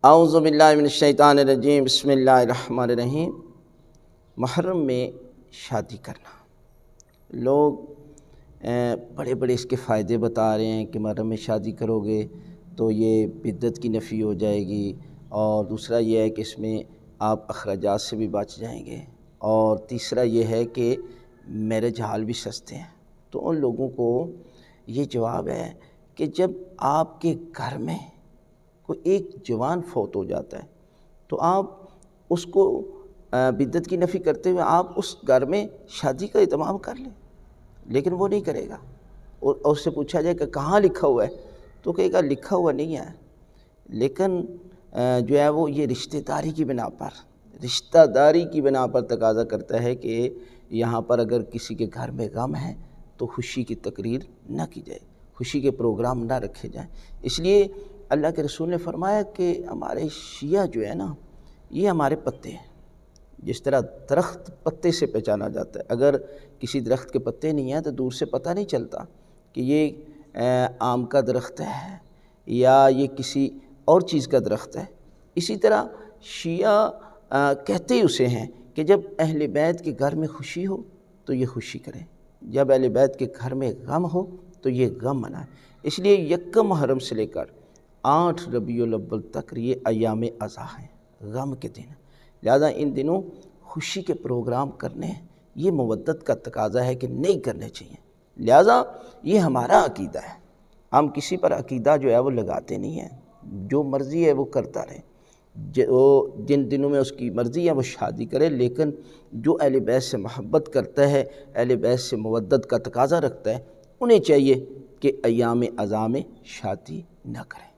اعوذ باللہ من الشیطان الرجیم، بسم اللہ الرحمن الرحیم۔ محرم میں شادی کرنا، لوگ بڑے بڑے اس کے فائدے بتا رہے ہیں کہ محرم میں شادی کرو گے تو یہ بدعت کی نفی ہو جائے گی، اور دوسرا یہ ہے کہ اس میں آپ اخراجات سے بھی بچ جائیں گے، اور تیسرا یہ ہے کہ میرج ہال بھی سستے ہیں۔ تو ان لوگوں کو یہ جواب ہے کہ جب آپ کے گھر میں کوئی ایک جوان فوت ہو جاتا ہے تو آپ اس کو بدعت کی نفی کرتے ہوئے آپ اس گھر میں شادی کا اہتمام کر لیں، لیکن وہ نہیں کرے گا۔ اور اس سے پوچھا جائے کہ کہاں لکھا ہوا ہے تو کہے گا لکھا ہوا نہیں ہے، لیکن جو ہے وہ یہ رشتہ داری کی بنا پر تقاضا کرتا ہے کہ یہاں پر اگر کسی کے گھر میں غم ہے تو خوشی کی تقریر نہ کی جائے، خوشی کے پروگرام نہ رکھے جائیں۔ اس لیے اللہ کے رسول نے فرمایا کہ ہمارے شیعہ جو ہے نا، یہ ہمارے پتے ہیں۔ جس طرح درخت پتے سے پہچانا جاتا ہے، اگر کسی درخت کے پتے نہیں ہیں تو دور سے پتہ نہیں چلتا کہ یہ آم کا درخت ہے یا یہ کسی اور چیز کا درخت ہے۔ اسی طرح شیعہ کہتے ہی اسے ہیں کہ جب اہل بیت کے گھر میں خوشی ہو تو یہ خوشی کریں، جب اہل بیت کے گھر میں غم ہو تو یہ غم منائیں۔ اس لیے یکم محرم سے لے کر 8 ربیع الاول تک یہ ایام عزا ہیں، غم کے دن، لہذا ان دنوں خوشی کے پروگرام کرنے ہیں۔ یہ مودت کا تقاضا ہے کہ نہیں کرنے چاہیے، لہذا یہ ہمارا عقیدہ ہے۔ ہم کسی پر عقیدہ جو ہے وہ لگاتے نہیں ہیں، جو مرضی ہے وہ کرتا رہے، جن دنوں میں اس کی مرضی ہے وہ شادی کرے، لیکن جو اہل بیت سے محبت کرتا ہے، اہل بیت سے مودت کا تقاضا رکھتا ہے، انہیں چاہیے کہ ایام عزا میں شادی نہ کریں۔